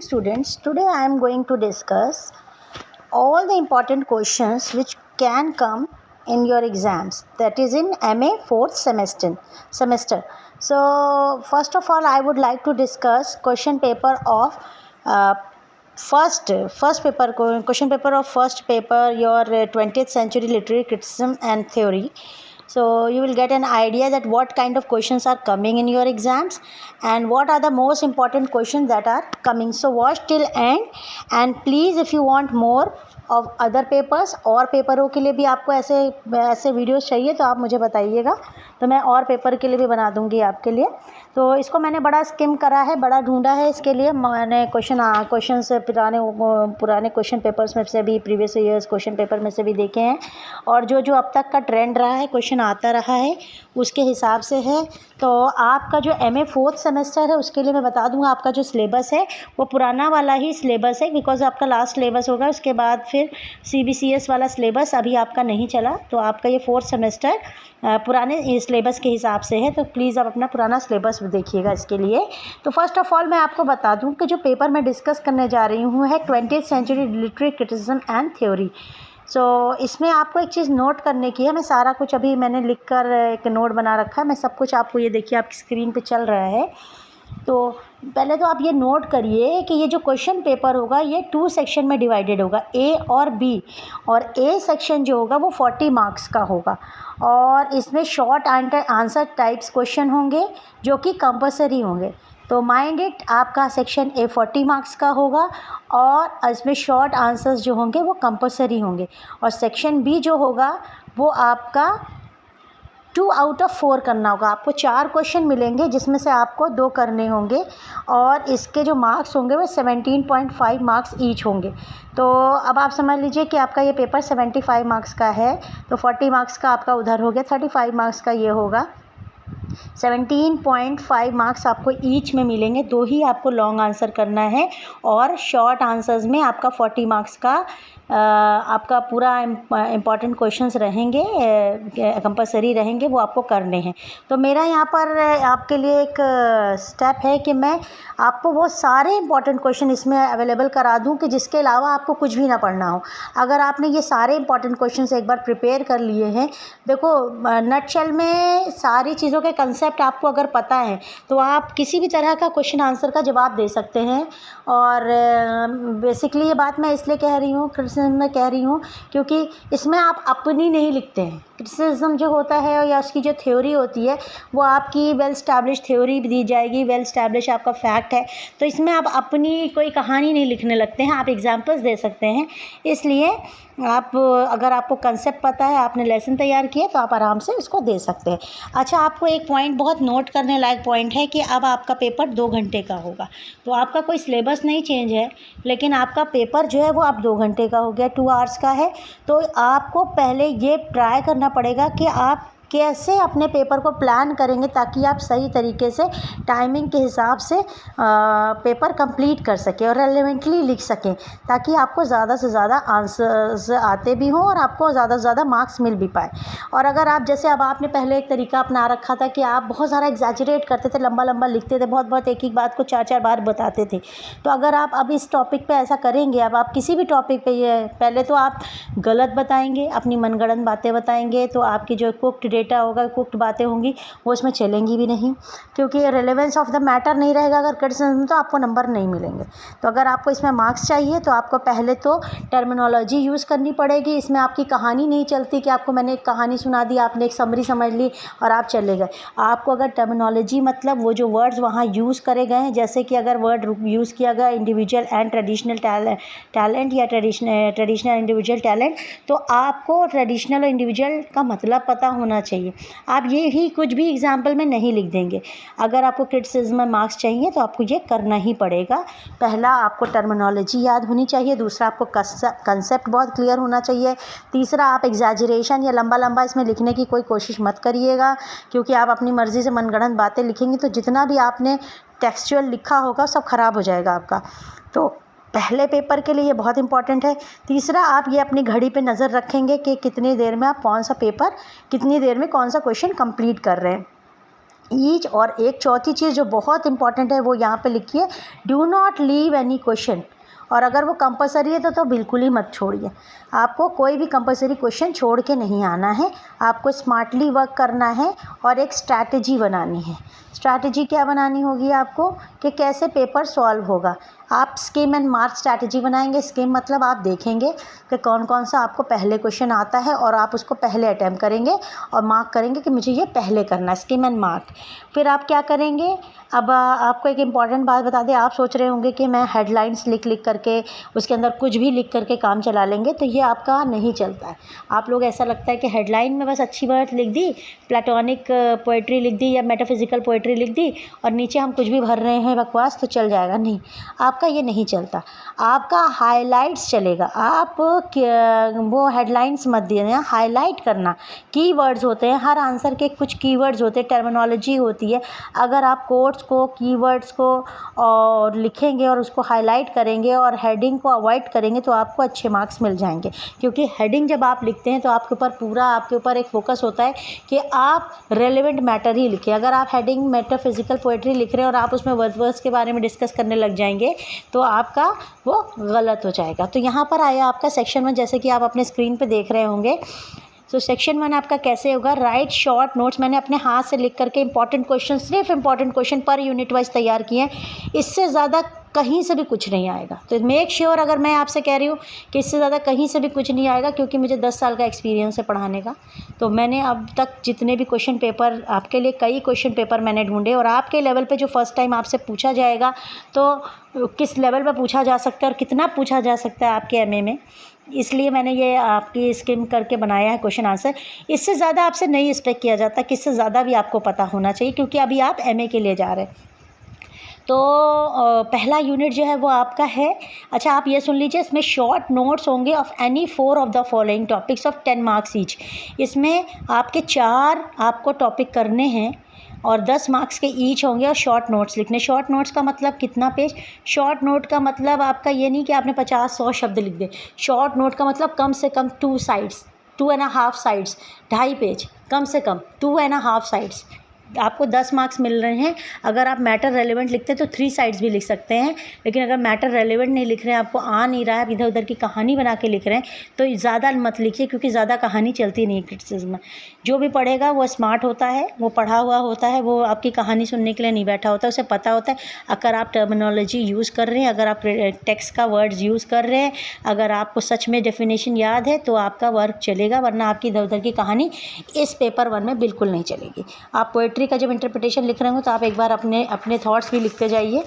Students, today I am going to discuss all the important questions which can come in your exams, that is in MA fourth semester. So first of all, I would like to discuss question paper of uh, first paper question paper of first paper, your 20th century literary criticism and theory. So you will get an idea that what kind of questions are coming in your exams and what are the most important questions that are coming. So watch till end, and please if you want more of other papers और पेपरों के लिए भी आपको ऐसे ऐसे videos चाहिए तो आप मुझे बताइएगा, तो मैं और पेपर के लिए भी बना दूंगी आपके लिए. तो इसको मैंने बड़ा स्किम करा है, बड़ा ढूंढा है. इसके लिए मैंने क्वेश्चन से पुराने क्वेश्चन पेपर्स में से भी, प्रीवियस ईयर्स क्वेश्चन पेपर में से भी देखे हैं, और जो जो अब तक का ट्रेंड रहा है, क्वेश्चन आता रहा है, उसके हिसाब से है. तो आपका जो MA फोर्थ सेमेस्टर है उसके लिए मैं बता दूंगा, आपका जो सिलेबस है वो पुराना वाला ही सिलेबस है, बिकॉज आपका लास्ट सिलेबस होगा. उसके बाद फिर CBCS वाला सिलेबस अभी आपका नहीं चला, तो आपका ये फोर्थ सेमेस्टर पुराने सिलेबस के हिसाब से है. तो प्लीज़ आप अपना पुराना सिलेबस देखिएगा इसके लिए. तो फर्स्ट ऑफ ऑल मैं आपको बता दूं कि जो पेपर मैं डिस्कस करने जा रही हूँ है 20th century literary criticism and theory. So इसमें आपको एक चीज़ नोट करने की है. मैं सारा कुछ अभी मैंने लिख कर एक नोट बना रखा है. मैं सब कुछ आपको, ये देखिए आपकी स्क्रीन पे चल रहा है. तो पहले तो आप ये नोट करिए कि ये जो क्वेश्चन पेपर होगा ये 2 सेक्शन में डिवाइडेड होगा, A और B. और A सेक्शन जो होगा वो 40 मार्क्स का होगा, और इसमें शॉर्ट आंसर टाइप्स क्वेश्चन होंगे जो कि कंपलसरी होंगे. तो माइंड इट, आपका सेक्शन A 40 मार्क्स का होगा और इसमें शॉर्ट आंसर्स जो होंगे वो कंपलसरी होंगे. और सेक्शन B जो होगा वो आपका 2 आउट ऑफ 4 करना होगा. आपको 4 क्वेश्चन मिलेंगे जिसमें से आपको 2 करने होंगे, और इसके जो मार्क्स होंगे वो 17.5 मार्क्स ईच होंगे. तो अब आप समझ लीजिए कि आपका ये पेपर 75 मार्क्स का है, तो 40 मार्क्स का आपका उधर हो गया, 35 मार्क्स का ये होगा. 17.5 मार्क्स आपको ईच में मिलेंगे. 2 ही आपको लॉन्ग आंसर करना है, और शॉर्ट आंसर्स में आपका 40 मार्क्स का आपका पूरा इम्पॉर्टेंट क्वेश्चंस रहेंगे, कंपलसरी रहेंगे, वो आपको करने हैं. तो मेरा यहाँ पर आपके लिए एक स्टेप है कि मैं आपको वो सारे इम्पॉर्टेंट क्वेश्चन इसमें अवेलेबल करा दूँ कि जिसके अलावा आपको कुछ भी ना पढ़ना हो. अगर आपने ये सारे इम्पॉर्टेंट क्वेश्चंस एक बार प्रिपेयर कर लिए हैं, देखो नटशेल में सारी चीज़ों के कंसेप्ट आपको अगर पता है तो आप किसी भी तरह का क्वेश्चन आंसर का जवाब दे सकते हैं. और बेसिकली ये बात मैं इसलिए कह रही हूँ, क्रिटिसिज्म में कह रही हूँ, क्योंकि इसमें आप अपनी नहीं लिखते हैं. क्रिटिसिज्म जो होता है या उसकी जो थ्योरी होती है वो आपकी वेल स्टैब्लिश थ्योरी दी जाएगी, वेल स्टैब्लिश आपका फैक्ट है. तो इसमें आप अपनी कोई कहानी नहीं लिखने लगते हैं, आप एग्जाम्पल्स दे सकते हैं. इसलिए आप, अगर आपको कंसेप्ट पता है, आपने लेसन तैयार किया, तो आप आराम से इसको दे सकते हैं. अच्छा, आपको एक पॉइंट बहुत नोट करने लायक पॉइंट है कि अब आपका पेपर 2 घंटे का होगा. तो आपका कोई सिलेबस नहीं चेंज है, लेकिन आपका पेपर जो है वो अब 2 घंटे का हो गया, 2 आवर्स का है. तो आपको पहले ये ट्राई करना पड़ेगा कि आप कैसे अपने पेपर को प्लान करेंगे ताकि आप सही तरीके से टाइमिंग के हिसाब से पेपर कंप्लीट कर सकें और रेलेवेंटली लिख सकें, ताकि आपको ज़्यादा से ज़्यादा आंसर्स आते भी हों और आपको ज़्यादा से ज़्यादा मार्क्स मिल भी पाए. और अगर आप, जैसे अब आपने पहले एक तरीका अपना रखा था कि आप बहुत सारा एग्जैजरेट करते थे, लंबा लंबा लिखते थे, बहुत बहुत एक बात को 4-4 बार बताते थे. तो अगर आप अब इस टॉपिक पे ऐसा करेंगे, अब आप किसी भी टॉपिक पे, ये पहले तो आप गलत बताएंगे, अपनी मनगढ़ंत बातें बताएंगे, तो आपकी जो कुक्ड डेटा होगा, कुक्ड बातें होंगी, वो इसमें चलेंगी भी नहीं, क्योंकि रेलेवेंस ऑफ द मैटर नहीं रहेगा. अगर क्रिटिसिज्म में तो आपको नंबर नहीं मिलेंगे. तो अगर आपको इसमें मार्क्स चाहिए तो आपको पहले तो टर्मिनोलॉजी यूज़ करनी पड़ेगी. इसमें आपकी कहानी नहीं चलती कि आपको मैंने एक कहानी सुना दी, आपने एक समरी समझ ली और आप चले गए. आपको अगर टर्मिनोलॉजी मतलब वो जो वर्ड्स वहाँ यूज़ करे गए हैं, जैसे कि अगर वर्ड यूज़ किया गया इंडिविजुअल एंड ट्रेडिशनल टैलेंट या ट्रेडिशनल इंडिविजुअल टैलेंट, तो आपको ट्रेडिशनल और इंडिविजुअल का मतलब पता होना चाहिए. आप ये ही कुछ भी एग्जाम्पल में नहीं लिख देंगे. अगर आपको क्रिटिसिज्म में मार्क्स चाहिए तो आपको ये करना ही पड़ेगा. पहला, आपको टर्मिनोलॉजी याद होनी चाहिए. दूसरा, आपको कंसेप्ट बहुत क्लियर होना चाहिए. तीसरा, आप एग्जैजरेशन या लंबा लंबा इसमें लिखने की कोई कोशिश मत करिएगा, क्योंकि आप अपनी मर्ज़ी से मनगढ़ंत बातें लिखेंगे तो जितना भी आपने टेक्सचुअल लिखा होगा सब ख़राब हो जाएगा आपका. तो पहले पेपर के लिए ये बहुत इंपॉर्टेंट है. तीसरा, आप ये अपनी घड़ी पे नज़र रखेंगे कि कितनी देर में आप कौन सा पेपर, कितनी देर में कौन सा क्वेश्चन कंप्लीट कर रहे हैं. ईच। और एक चौथी चीज़ जो बहुत इंपॉर्टेंट है वो यहाँ पे लिखी है, do not leave any question. और अगर वो कंपलसरी है तो बिल्कुल ही मत छोड़िए। आपको कोई भी कंपलसरी क्वेश्चन छोड़ के नहीं आना है, आपको स्मार्टली वर्क करना है और एक स्ट्रैटेजी बनानी है। स्ट्रैटेजी क्या बनानी होगी आपको कि कैसे पेपर सॉल्व होगा। आप स्किम एंड मार्क स्ट्रैटेजी बनाएंगे। स्किम मतलब आप देखेंगे कि कौन कौन सा आपको पहले क्वेश्चन आता है और आप उसको पहले अटैम्प्ट करेंगे और मार्क करेंगे कि मुझे ये पहले करना है, स्किम एंड मार्क। फिर आप क्या करेंगे, अब आपको एक इम्पॉर्टेंट बात बता दें। आप सोच रहे होंगे कि मैं हेडलाइंस लिख करके उसके अंदर कुछ भी लिख करके काम चला लेंगे, तो ये आपका नहीं चलता है। आप लोग ऐसा लगता है कि हेडलाइन में बस अच्छी बात लिख दी, प्लेटोनिक पोएट्री लिख दी या मेटाफिजिकल पोएट्री लिख दी और नीचे हम कुछ भी भर रहे हैं बकवास तो चल जाएगा। नहीं, आपका ये नहीं चलता। आपका हाइलाइट्स चलेगा। आप वो हेडलाइंस मत देना, हाईलाइट करना। कीवर्ड्स होते हैं, हर आंसर के कुछ कीवर्ड्स होते हैं, टर्मिनोलॉजी होती है। अगर आप कोट्स को, कीवर्ड्स को और लिखेंगे और उसको हाईलाइट करेंगे और हेडिंग को अवॉइड करेंगे तो आपको अच्छे मार्क्स मिल जाएंगे। क्योंकि हेडिंग जब आप लिखते हैं तो आपके ऊपर एक फोकस होता है कि आप रेलेवेंट मैटर ही लिखें। अगर आप हेडिंग मेटाफिजिकल पोएट्री लिख रहे हैं और आप उसमें वर्ड्स के बारे में डिस्कस करने लग जाएंगे तो आपका वो गलत हो जाएगा। तो यहाँ पर आया आपका सेक्शन 1, जैसे कि आप अपने स्क्रीन पे देख रहे होंगे। तो सेक्शन 1 आपका कैसे होगा, राइट शॉर्ट नोट्स। मैंने अपने हाथ से लिख करके इंपॉर्टेंट क्वेश्चन, सिर्फ important question per unit wise तैयार किए हैं। इससे ज़्यादा कहीं से भी कुछ नहीं आएगा। तो मेक श्योर, अगर मैं आपसे कह रही हूँ कि इससे ज़्यादा कहीं से भी कुछ नहीं आएगा, क्योंकि मुझे 10 साल का एक्सपीरियंस है पढ़ाने का। तो मैंने अब तक जितने भी क्वेश्चन पेपर आपके लिए, कई क्वेश्चन पेपर मैंने ढूंढे और आपके लेवल पे जो फर्स्ट टाइम आपसे पूछा जाएगा तो किस लेवल पे पूछा जा सकता है और कितना पूछा जा सकता है आपके एमए में, इसलिए मैंने ये आपकी स्किम करके बनाया है क्वेश्चन आंसर। इससे ज़्यादा आपसे नहीं एक्सपेक्ट किया जाता कि इससे ज़्यादा भी आपको पता होना चाहिए, क्योंकि अभी आप एमए के लिए जा रहे हैं। तो पहला यूनिट जो है वो आपका है, अच्छा आप ये सुन लीजिए, इसमें शॉर्ट नोट्स होंगे of any 4 of the following topics of 10 marks each. इसमें आपके 4 आपको टॉपिक करने हैं और 10 मार्क्स के ईच होंगे और शॉर्ट नोट्स लिखने। शॉर्ट नोट्स का मतलब कितना पेज? शॉर्ट नोट का मतलब आपका ये नहीं कि आपने 50-100 शब्द लिख दे। शॉर्ट नोट का मतलब कम से कम 2 साइड्स, 2.5 साइड्स, 2.5 पेज, कम से कम 2.5 साइड्स। आपको 10 मार्क्स मिल रहे हैं। अगर आप मैटर रेलेवेंट लिखते हैं तो 3 साइड्स भी लिख सकते हैं, लेकिन अगर मैटर रेलेवेंट नहीं लिख रहे हैं, आपको आ नहीं रहा है, इधर उधर की कहानी बना के लिख रहे हैं, तो ज़्यादा मत लिखिए, क्योंकि ज़्यादा कहानी चलती नहीं क्रिटिसिज्म में। जो भी पढ़ेगा वो स्मार्ट होता है, वो पढ़ा हुआ होता है, वो आपकी कहानी सुनने के लिए नहीं बैठा होता, उसे पता होता है अगर आप टर्मिनोलॉजी यूज़ कर रहे हैं, अगर आप टेक्स्ट का वर्ड्स यूज़ कर रहे हैं, अगर आपको सच में डेफिनेशन याद है तो आपका वर्क चलेगा, वरना आपकी इधर उधर की कहानी इस पेपर 1 में बिल्कुल नहीं चलेगी। आप पोएट्री का जब इंटरप्रिटेशन लिख रहे हो तो आप एक बार अपने थॉट्स भी लिखते जाइए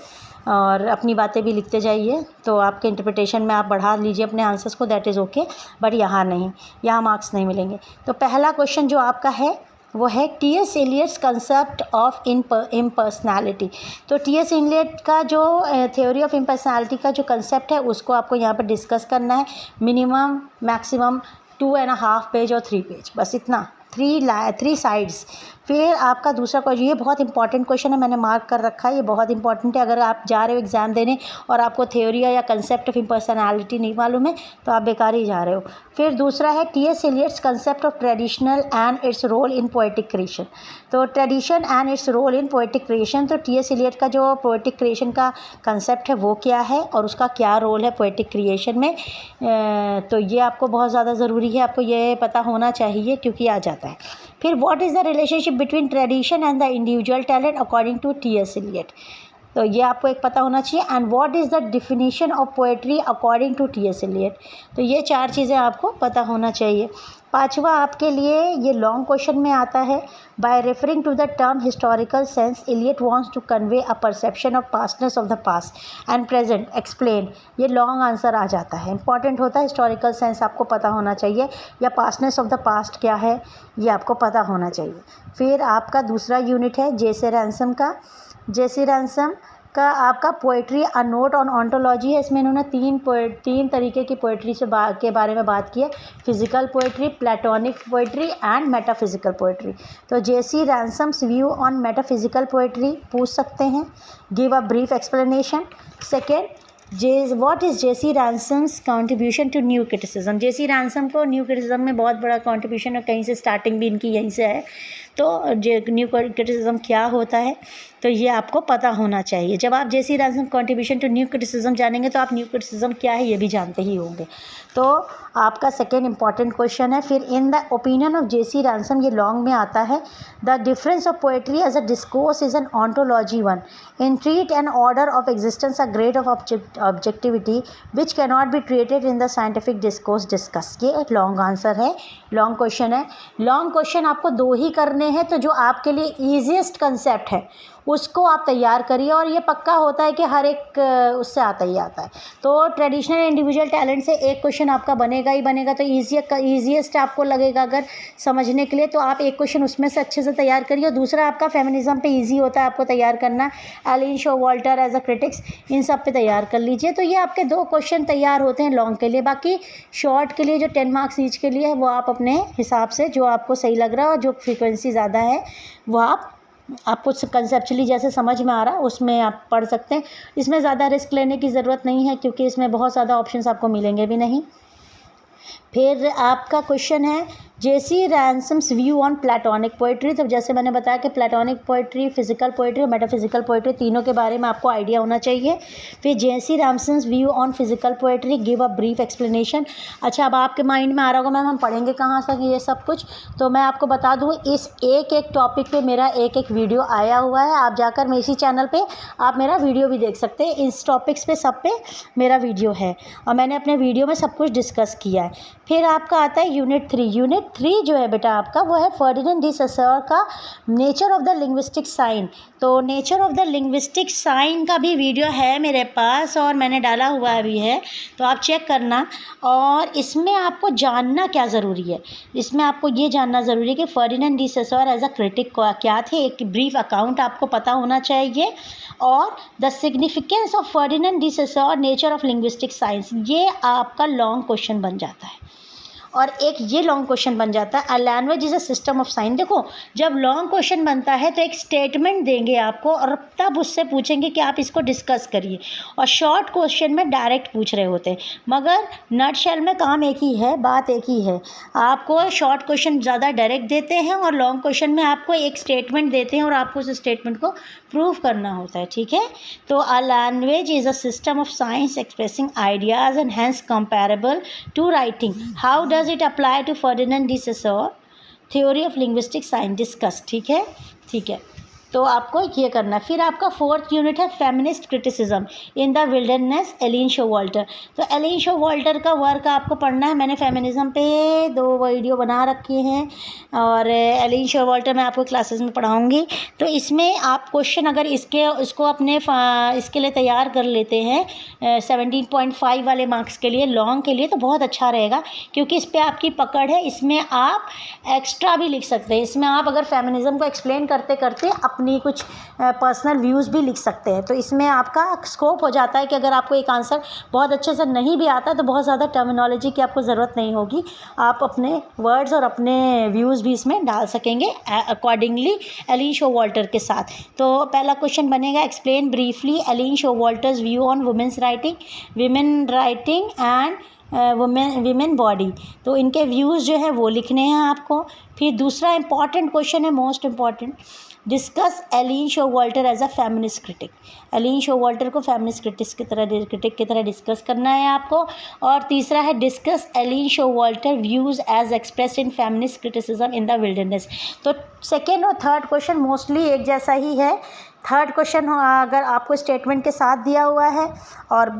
और अपनी बातें भी लिखते जाइए, तो आपके इंटरप्रिटेशन में आप बढ़ा लीजिए अपने आंसर्स को, दैट इज़ ओके। बट यहाँ नहीं, यहाँ मार्क्स नहीं मिलेंगे। तो पहला क्वेश्चन जो आपका है वो है T S. Eliot's concept of impersonality. तो टी.एस. एलियट का जो थ्योरी ऑफ इम्पर्सनैलिटी का जो कंसेप्ट है उसको आपको यहाँ पर डिस्कस करना है। मिनिमम मैक्सिमम 2.5 पेज और 3 पेज, बस इतना, 3 साइड्स। फिर आपका दूसरा क्वेश्चन, ये बहुत इंपॉर्टेंट क्वेश्चन है, मैंने मार्क कर रखा है, ये बहुत इंपॉर्टेंट है। अगर आप जा रहे हो एग्जाम देने और आपको थ्योरी या कंसेप्ट ऑफ इम्पर्सनैलिटी नहीं मालूम है तो आप बेकार ही जा रहे हो। फिर दूसरा है T S. Eliot's concept of traditional and its role in poetic creation. तो tradition and its role in poetic creation, तो टी.एस. एलियट का जो पोएटिक क्रिएशन का कंसेप्ट है वो क्या है और उसका क्या रोल है पोएटिक क्रिएशन में। तो ये आपको बहुत ज़्यादा ज़रूरी है, आपको ये पता होना चाहिए क्योंकि आ जाता है। फिर what is the relationship between tradition and the individual talent according to T S. Eliot, तो ये आपको एक पता होना चाहिए। And what is the definition of poetry according to T S. Eliot, तो ये 4 चीज़ें आपको पता होना चाहिए। पाँचवा आपके लिए ये लॉन्ग क्वेश्चन में आता है, by referring to the term historical sense Eliot wants to convey a perception of pastness of the past and present, explain. ये लॉन्ग आंसर आ जाता है, इंपॉर्टेंट होता है। हिस्टोरिकल सेंस आपको पता होना चाहिए या पास्टनेस ऑफ द पास्ट क्या है ये आपको पता होना चाहिए। फिर आपका दूसरा यूनिट है जे.सी. रैनसम का। जे.सी. रैनसम का आपका poetry a note on ontology है। इसमें इन्होंने 3 तरीके की पोएट्री के बारे में बात की है, physical poetry, Platonic poetry and metaphysical poetry. तो J C. Ransom's view on metaphysical poetry पूछ सकते हैं, give a brief explanation. Second, what is J C. Ransom's contribution to new criticism. J C. Ransom को न्यू क्रिटिसिज्म में बहुत बड़ा कंट्रीब्यूशन है, कहीं से स्टार्टिंग भी इनकी यहीं से है। तो न्यू क्रिटिसिज्म क्या होता है तो ये आपको पता होना चाहिए। जब आप J C Ransom contribution to new criticism जानेंगे तो आप न्यू क्रिटिसिज्म क्या है ये भी जानते ही होंगे। तो आपका सेकेंड इंपॉर्टेंट क्वेश्चन है। फिर in the opinion of J C Ransom, ये लॉन्ग में आता है, the difference of poetry as a discourse is an ontology one in treat an order of existence a grade of objectivity which cannot be treated in the scientific discourse discuss. ये एक long answer है, long question है। Long question आपको 2 ही करने हैं, तो जो आपके लिए ईजीएस्ट कंसेप्ट है उसको आप तैयार करिए, और ये पक्का होता है कि हर एक उससे आता ही आता है। तो ट्रेडिशनल इंडिविजुअल टैलेंट से एक क्वेश्चन आपका बनेगा ही बनेगा, तो ईजीएस्ट आपको लगेगा अगर समझने के लिए, तो आप एक क्वेश्चन उसमें से अच्छे से तैयार करिए। और दूसरा आपका फेमिनिज्म पे इजी होता है आपको तैयार करना, एलिन शोवाल्टर एज अ क्रिटिक्स, इन सब पे तैयार कर लीजिए। तो ये आपके 2 क्वेश्चन तैयार होते हैं लॉन्ग के लिए। बाकी शॉर्ट के लिए जो 10 मार्क्स ईच के लिए है वो आप अपने हिसाब से जो आपको सही लग रहा है और जो फ्रीक्वेंसी ज़्यादा है वो आपको कंसेप्चुअली जैसे समझ में आ रहा है उसमें आप पढ़ सकते हैं। इसमें ज़्यादा रिस्क लेने की ज़रूरत नहीं है क्योंकि इसमें बहुत ज़्यादा ऑप्शंस आपको मिलेंगे भी नहीं। फिर आपका क्वेश्चन है J C Ransom's view on Platonic poetry. तो जैसे मैंने बताया कि प्लेटोनिक पोइट्री, फिजिकल पोइट्री और मेटाफिजिकल पोइट्री तीनों के बारे में आपको आइडिया होना चाहिए। फिर J C Ransom's view on physical poetry, give a brief explanation. अच्छा, अब आपके माइंड में आ रहा होगा मैम हम पढ़ेंगे कहाँ से ये सब कुछ, तो मैं आपको बता दूँ इस एक टॉपिक पे मेरा एक वीडियो आया हुआ है। आप जाकर मैं इसी चैनल पर आप मेरा वीडियो भी देख सकते हैं। इस टॉपिक्स पे सब पे मेरा वीडियो है और मैंने अपने वीडियो में सब कुछ डिस्कस किया है। फिर आपका आता है यूनिट 3। यूनिट 3 जो है बेटा आपका वो है फर्डिनेंड डी ससर का nature of the linguistic sign. तो nature of the linguistic sign का भी वीडियो है मेरे पास और मैंने डाला हुआ भी है, तो आप चेक करना। और इसमें आपको जानना क्या ज़रूरी है, इसमें आपको ये जानना ज़रूरी है कि Ferdinand de Saussure as a critic क्या थे, एक ब्रीफ अकाउंट आपको पता होना चाहिए। और the significance of Ferdinand de Saussure nature of linguistic science, ये आपका लॉन्ग क्वेश्चन बन जाता है। और एक ये लॉन्ग क्वेश्चन बन जाता है, अ language is a system of sine. देखो जब लॉन्ग क्वेश्चन बनता है तो एक स्टेटमेंट देंगे आपको और तब उससे पूछेंगे कि आप इसको डिस्कस करिए। और शॉर्ट क्वेश्चन में डायरेक्ट पूछ रहे होते हैं, मगर नटशेल में काम एक ही है, बात एक ही है। आपको शॉर्ट क्वेश्चन ज़्यादा डायरेक्ट देते हैं और लॉन्ग क्वेश्चन में आपको एक स्टेटमेंट देते हैं और आपको उस स्टेटमेंट को प्रूव करना होता है। ठीक है, तो a language is a system of science expressing ideas and hence comparable to writing. How does it apply to Ferdinand de Saussure theory of linguistic science discuss। ठीक है, तो आपको ये करना है। फिर आपका 4th यूनिट है feminist criticism in the wilderness, Elaine Showalter. तो एलिन शोवाल्टर का वर्क आपको पढ़ना है। मैंने फेमिनिज्म पे 2 वीडियो बना रखे हैं और एलिन शोवाल्टर मैं आपको क्लासेस में पढ़ाऊंगी। तो इसमें आप क्वेश्चन अगर इसको अपने इसके लिए तैयार कर लेते हैं 17.5 वाले मार्क्स के लिए, लॉन्ग के लिए, तो बहुत अच्छा रहेगा क्योंकि इस पर आपकी पकड़ है। इसमें आप एक्स्ट्रा भी लिख सकते हैं। इसमें आप अगर फेमिनिज्म को एक्सप्लेन करते करते अपनी कुछ पर्सनल व्यूज़ भी लिख सकते हैं। तो इसमें आपका स्कोप हो जाता है कि अगर आपको एक आंसर बहुत अच्छे से नहीं भी आता तो बहुत ज़्यादा टर्मिनोलॉजी की आपको ज़रूरत नहीं होगी, आप अपने वर्ड्स और अपने व्यूज़ भी इसमें डाल सकेंगे अकॉर्डिंगली एलिन शोवाल्टर के साथ। तो पहला क्वेश्चन बनेगा, explain briefly Elaine Showalter's view on women's writing, women writing and women body. तो इनके व्यूज़ जो है वो लिखने हैं आपको। फिर दूसरा इंपॉर्टेंट क्वेश्चन है, most important, discuss Elaine Showalter as a feminist critic. Elaine Showalter को फेमिनिस्ट क्रिटिक की तरह डिस्कस करना है आपको। और तीसरा है discuss Elaine Showalter views as express in feminist criticism in the wilderness. तो सेकेंड और थर्ड क्वेश्चन मोस्टली एक जैसा ही है। थर्ड क्वेश्चन अगर आपको स्टेटमेंट के साथ दिया हुआ है और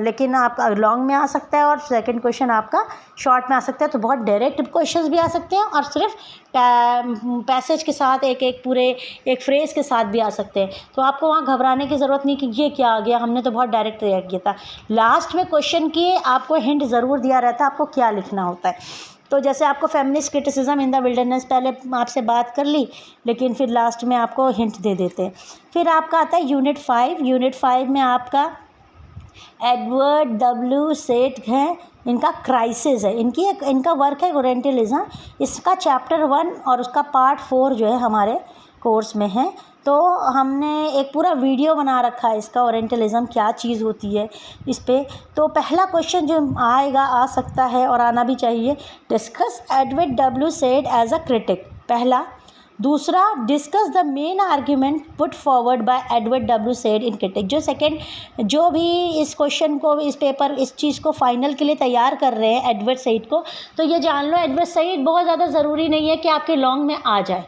लेकिन आप लॉन्ग में आ सकता है और सेकंड क्वेश्चन आपका शॉर्ट में आ सकता है। तो बहुत डायरेक्ट क्वेश्चंस भी आ सकते हैं और सिर्फ पैसेज के साथ एक पूरे एक फ्रेज़ के साथ भी आ सकते हैं। तो आपको वहाँ घबराने की ज़रूरत नहीं कि ये क्या आ गया, हमने तो बहुत डायरेक्ट रिएक्ट किया था। लास्ट में क्वेश्चन की आपको हिंट ज़रूर दिया रहता है आपको क्या लिखना होता है। तो जैसे आपको feminist criticism in the wilderness पहले आपसे बात कर ली, लेकिन फिर लास्ट में आपको हिंट दे देते हैं। फिर आपका आता है यूनिट 5। यूनिट 5 में आपका एडवर्ड डब्ल्यू सेड है, इनका क्राइसिस है, इनका वर्क है ओरिएंटलिज्म। इसका चैप्टर 1 और उसका पार्ट 4 जो है हमारे कोर्स में है। तो हमने एक पूरा वीडियो बना रखा है इसका, ओरिएंटलिज्म क्या चीज़ होती है इस पे। तो पहला क्वेश्चन जो आ सकता है और आना भी चाहिए, discuss Edward W Said as a critic. पहला दूसरा, discuss the main argument put forward by Edward W Said in critic. जो भी इस क्वेश्चन को, इस पेपर, इस चीज़ को फाइनल के लिए तैयार कर रहे हैं एडवर्ड सईद को, तो ये जान लो एडवर्ड सईद बहुत ज़्यादा ज़रूरी नहीं है कि आपके लॉन्ग में आ जाए।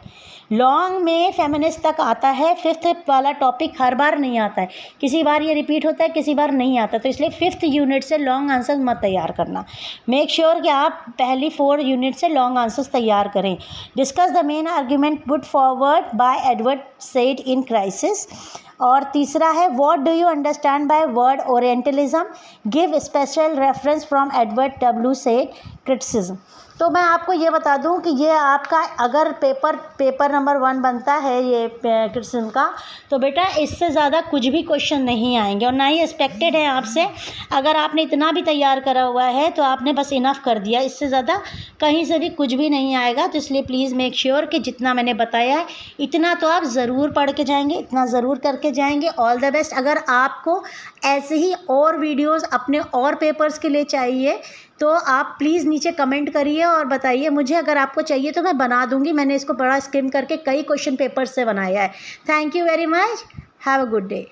लॉन्ग में फेमिनिस्ट तक आता है, फिफ्थ वाला टॉपिक हर बार नहीं आता है, किसी बार ये रिपीट होता है, किसी बार नहीं आता, तो इसलिए फिफ्थ यूनिट से लॉन्ग आंसर मत तैयार करना। मेक श्योर कि आप पहली 4 यूनिट से लॉन्ग आंसर्स तैयार करें। Discuss the main argument put forward by Edward said in crisis. और तीसरा है, what do you understand by word orientalism, give special reference from Edward W said criticism. तो मैं आपको ये बता दूं कि ये आपका अगर पेपर नंबर 1 बनता है ये क्रिटिसिज्म का, तो बेटा इससे ज़्यादा कुछ भी क्वेश्चन नहीं आएंगे और ना ही एक्सपेक्टेड है आपसे। अगर आपने इतना भी तैयार करा हुआ है तो आपने बस इनफ कर दिया, इससे ज़्यादा कहीं से भी कुछ भी नहीं आएगा। तो इसलिए प्लीज़ मेक श्योर कि जितना मैंने बताया है इतना तो आप ज़रूर पढ़ के जाएंगे, इतना ज़रूर करके जाएंगे। All the best. अगर आपको ऐसे ही और वीडियोज़ अपने और पेपर्स के लिए चाहिए तो आप प्लीज़ नीचे कमेंट करिए और बताइए मुझे। अगर आपको चाहिए तो मैं बना दूंगी, मैंने इसको बड़ा स्किम करके कई क्वेश्चन पेपर्स से बनाया है। Thank you very much, have a good day.